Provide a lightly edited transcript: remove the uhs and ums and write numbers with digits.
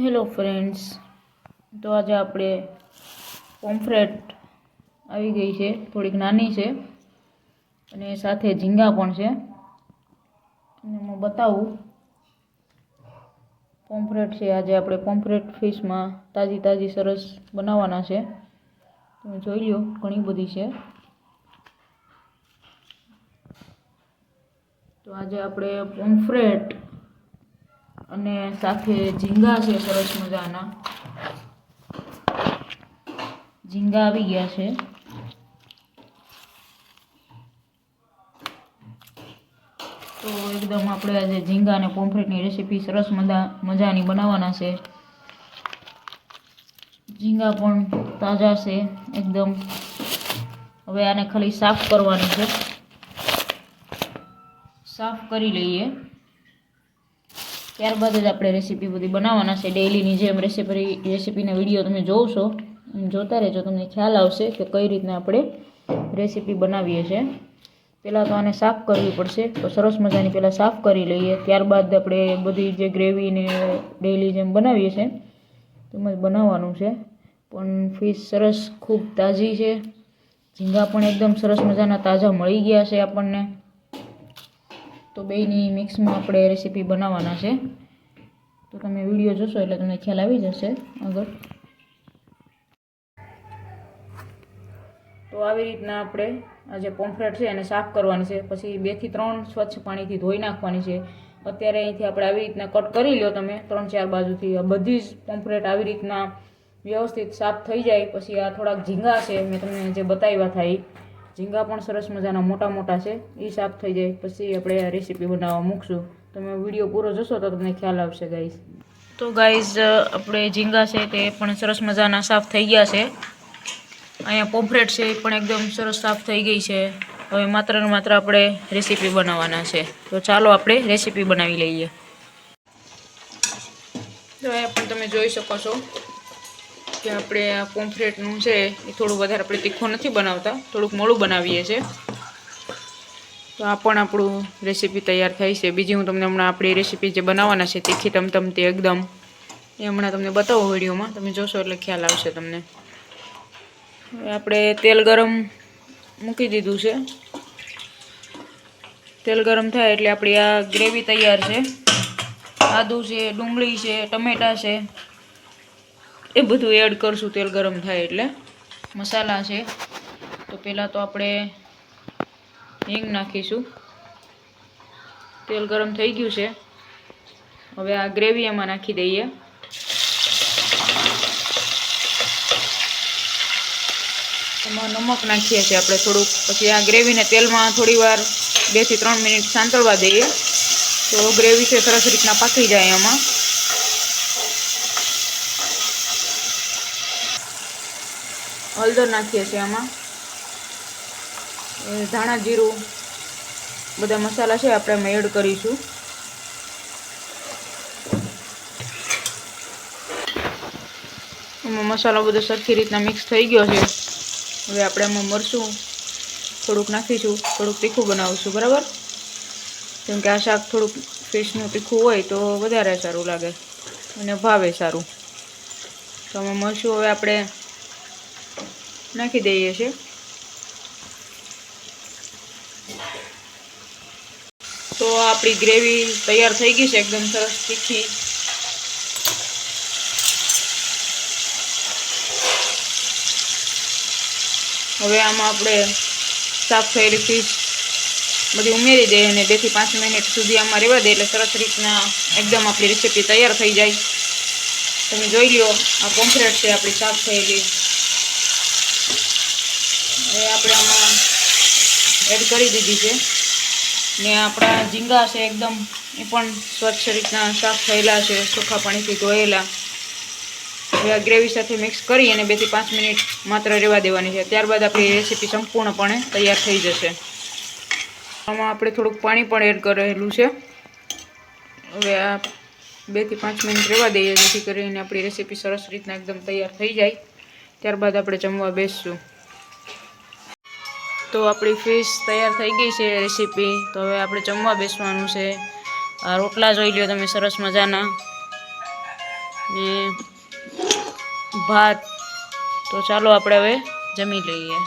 Hello friends, તો આજે આપણે પોમ્ફ્રેટ આવી ગઈ છે, થોડીક નાની છે અને સાથે ઝીંગા પણ છે. અને હું બતાવું. પોમ્ફ્રેટ છે. આજે આપણે પોમ્ફ્રેટ ફિશમાં તાજી સરસ બનાવવાના છે. તમે જોઈ લો, ઘણી બધી છે. તો આજે આપણે પોમ્ફ્રેટ અને સાથે ઝીંગા છે, સરસ મજાના ઝીંગા આવી ગયા છે. તો એકદમ આપણે આજે ઝીંગા અને પોમ્ફ્રેટની રેસીપી સરસ મજાની બનાવવાના છે. ઝીંગા પણ તાજા છે એકદમ. હવે આને ખાલી સાફ કરવાની છે. સાફ કરી લઈએ, ત્યારબાદ જ આપણે રેસીપી બધી બનાવવાના છે. ડેઈલીની જેમ રેસીપીના વિડીયો તમે જોશો, જોતા રહેજો, તમને ખ્યાલ આવશે કે કઈ રીતના આપણે રેસીપી બનાવીએ છીએ. પહેલાં તો આને સાફ કરવી પડશે. તો સરસ મજાની પહેલાં સાફ કરી લઈએ, ત્યારબાદ આપણે બધી જે ગ્રેવીને ડેઈલી જેમ બનાવીએ છીએ તેમ જ બનાવવાનું છે. પણ ફિશ સરસ ખૂબ તાજી છે. ઝીંગા પણ એકદમ સરસ મજાના તાજા મળી ગયા છે આપણને. તો બેયની મિક્સમાં આપણે રેસીપી બનાવવાના છે. તો તમે વિડીયો જોશો એટલે તમને ખ્યાલ આવી જશે આગળ. તો આવી રીતના આપણે આ જે પોમ્ફ્રેટ છે એને સાફ કરવાની છે. પછી 2 થી 3 સ્વચ્છ પાણીથી ધોઈ નાખવાની છે. અત્યારે અહીંથી આપણે આવી રીતના કટ કરી લો તમે 3-4 બાજુથી. આ બધી જ પોમ્ફ્રેટ આવી રીતના વ્યવસ્થિત સાફ થઈ જાય પછી આ થોડાક ઝીંગા છે, મેં તમને જે બતાવ્યા હતા એ ઝીંગા પણ સરસ મજાના મોટા છે, એ સાફ થઈ જાય પછી આપણે આ રેસીપી બનાવવા મૂકશું. તમે વિડીયો પૂરો જોશો તો તમને ખ્યાલ આવશે ગાઈઝ. તો ગાઈઝ, આપણે ઝીંગા છે તે પણ સરસ મજાના સાફ થઈ ગયા છે. અહીંયા પોમ્ફ્રેટ છે એ પણ એકદમ સરસ સાફ થઈ ગઈ છે. હવે માત્ર ને માત્ર આપણે રેસીપી બનાવવાના છે. તો ચાલો આપણે રેસીપી બનાવી લઈએ. તો અહીંયા પણ તમે જોઈ શકો છો કે આપણે આ પોમ્ફ્રેટનું છે એ થોડું વધારે આપણે તીખું નથી બનાવતા, થોડુંક મોડું બનાવીએ છીએ. તો આ પણ આપણું રેસીપી તૈયાર થઈ છે. બીજી હું તમને હમણાં આપણી રેસીપી જે બનાવવાના છે તીખી તમતમતી એકદમ, એ હમણાં તમને બતાવો વિડીયોમાં. તમે જોશો એટલે ખ્યાલ આવશે તમને. હવે આપણે તેલ ગરમ મૂકી દીધું છે. તેલ ગરમ થાય એટલે આપણી આ ગ્રેવી તૈયાર છે. આદુ છે, ડુંગળી છે, ટમેટા છે, એ બધું એડ કરશું તેલ ગરમ થાય એટલે. મસાલા છે, તો પહેલાં તો આપણે હિંગ નાખીશું. તેલ ગરમ થઈ ગયું છે. હવે આ ગ્રેવી એમાં નાખી દઈએ. એમાં નમક નાખીએ છીએ આપણે થોડુંક. પછી આ ગ્રેવીને તેલમાં થોડી વાર 2 થી 3 મિનિટ સાંતળવા દઈએ તો ગ્રેવી છે સરસ રીતના પાકી જાય. એમાં હળદર નાખીએ છીએ, આમાં ધાણા જીરું બધા મસાલા છે આપણે એમાં એડ કરીશું. એમાં મસાલો બધો સરખી રીતના મિક્સ થઈ ગયો છે. હવે આપણે એમાં મરચું થોડુંક નાખીશું, થોડુંક તીખું બનાવીશું, બરાબર? કેમ કે આ શાક થોડુંક ફિશનું તીખું હોય તો વધારે સારું લાગે અને ભાવે સારું. તો આમાં મરચું હવે આપણે નાખી દઈએ છીએ. તો આપણી ગ્રેવી તૈયાર થઈ ગઈ છે એકદમ સરસ તીખી. હવે આમાં આપણે સાફ થયેલી ફિશ બધી ઉમેરી દઈએ અને 2 થી 5 મિનિટ સુધી આમાં રહેવા દઈએ એટલે સરસ રીતના એકદમ આપણી રેસીપી તૈયાર થઈ જાય. તમે જોઈ લો, આ પોમ્ફ્રેટ છે આપણી સાફ થયેલી. હવે આપણે આમાં એડ કરી દીધી છે. ને આપણા ઝીંગા છે એકદમ, એ પણ સ્વચ્છ રીતના સાફ થયેલા છે, ચોખ્ખા પાણીથી ધોયેલા. હવે આ ગ્રેવી સાથે મિક્સ કરી અને 2 થી 5 મિનિટ માત્ર રહેવા દેવાની છે. ત્યારબાદ આપણી રેસીપી સંપૂર્ણપણે તૈયાર થઈ જશે. આમાં આપણે થોડુંક પાણી પણ એડ કરેલું છે. હવે આ 2 થી 5 મિનિટ રહેવા દઈએ જેથી કરીને આપણી રેસીપી સરસ રીતના એકદમ તૈયાર થઈ જાય. ત્યારબાદ આપણે જમવા બેસશું. તો આપણી ફિશ તૈયાર થઈ ગઈ છે રેસીપી. તો હવે આપણે જમવા બેસવાનું છે. આ રોટલા જોઈ લો તમે સરસ મજાના. ને ભાત. તો ચાલો આપણે હવે જમી લઈએ.